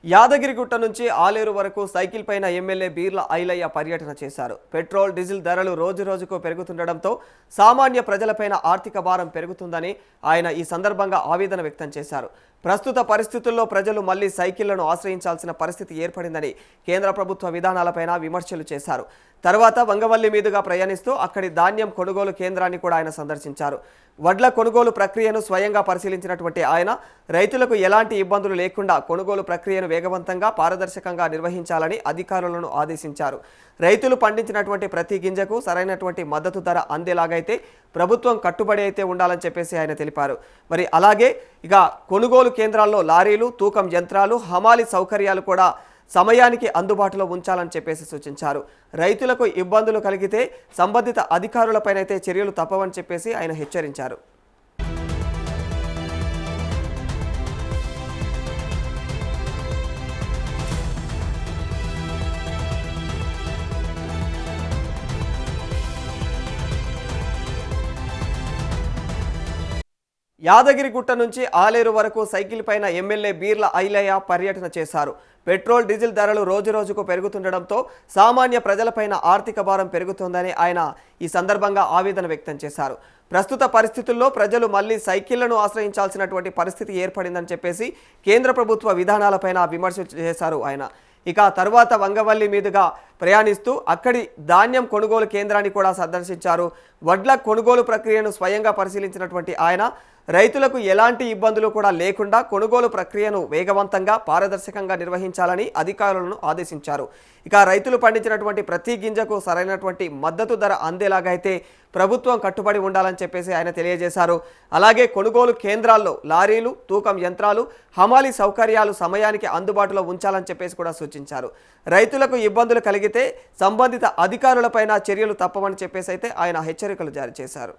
యాదగిరిగుట్ట నుంచి ఆలేరు వరకు సైకిల్ పైన ఎమ్మెల్యే బీర్ల ఐలయ్య పర్యటన చేశారు. పెట్రోల్, డీజిల్ ధరలు రోజురోజుకు పెరుగుతుండటంతో సామాన్య ప్రజలపైన ఆర్థిక భారం పెరుగుతుందని ఆయన ఈ సందర్భంగా ఆవేదన వ్యక్తం చేశారు. ప్రస్తుత పరిస్థితుల్లో ప్రజలు మళ్లీ సైకిళ్లను ఆశ్రయించాల్సిన పరిస్థితి ఏర్పడిందని కేంద్ర ప్రభుత్వ విధానాలపైన విమర్శలు చేశారు. తర్వాత వంగవల్లి మీదుగా ప్రయాణిస్తూ అక్కడి ధాన్యం కొనుగోలు కేంద్రాన్ని కూడా ఆయన సందర్శించారు. వడ్ల కొనుగోలు ప్రక్రియను స్వయంగా పరిశీలించినటువంటి ఆయన రైతులకు ఎలాంటి ఇబ్బందులు లేకుండా కొనుగోలు ప్రక్రియను వేగవంతంగా, పారదర్శకంగా నిర్వహించాలని అధికారులను ఆదేశించారు. రైతులు పండించినటువంటి ప్రతి గింజకు సరైనటువంటి మద్దతు ధర అందేలాగైతే ప్రభుత్వం కట్టుబడి అయితే ఉండాలని చెప్పేసి ఆయన తెలిపారు. మరి అలాగే ఇక కొనుగోలు కేంద్రాల్లో లారీలు, తూకం యంత్రాలు, హమాలి సౌకర్యాలు కూడా సమయానికి అందుబాటులో ఉంచాలని చెప్పేసి సూచించారు. రైతులకు ఇబ్బందులు కలిగితే సంబంధిత అధికారులపైనైతే చర్యలు తప్పవని చెప్పేసి ఆయన హెచ్చరించారు. యాదగిరిగుట్ట నుంచి ఆలేరు వరకు సైకిల్ పైన ఎమ్మెల్యే బీర్ల ఐలయ్య పర్యటన చేశారు. పెట్రోల్, డీజిల్ ధరలు రోజురోజుకు పెరుగుతుండటంతో సామాన్య ప్రజలపైన ఆర్థిక భారం పెరుగుతోందని ఆయన ఈ సందర్భంగా ఆవేదన వ్యక్తం చేశారు. ప్రస్తుత పరిస్థితుల్లో ప్రజలు మళ్లీ సైకిళ్లను ఆశ్రయించాల్సినటువంటి పరిస్థితి ఏర్పడిందని చెప్పేసి కేంద్ర ప్రభుత్వ విధానాలపైన విమర్శలు చేశారు ఆయన. ఇక తర్వాత వంగవల్లి మీదుగా ప్రయాణిస్తూ అక్కడి ధాన్యం కొనుగోలు కేంద్రాన్ని కూడా సందర్శించారు. వడ్ల కొనుగోలు ప్రక్రియను స్వయంగా పరిశీలించినటువంటి ఆయన రైతులకు ఎలాంటి ఇబ్బందులు కూడా లేకుండా కొనుగోలు ప్రక్రియను వేగవంతంగా, పారదర్శకంగా నిర్వహించాలని అధికారులను ఆదేశించారు. ఇక రైతులు పండించినటువంటి ప్రతి గింజకు సరైనటువంటి మద్దతు ధర అందేలాగైతే ప్రభుత్వం కట్టుబడి ఉండాలని చెప్పేసి ఆయన తెలియజేశారు. అలాగే కొనుగోలు కేంద్రాల్లో లారీలు, తూకం యంత్రాలు, హమాలి సౌకర్యాలు సమయానికి అందుబాటులో ఉంచాలని చెప్పేసి కూడా సూచించారు. రైతులకు ఇబ్బందులు కలిగితే సంబంధిత అధికారులపైన చర్యలు తప్పవని చెప్పేసి అయితే ఆయన హెచ్చరికలు జారీ చేశారు.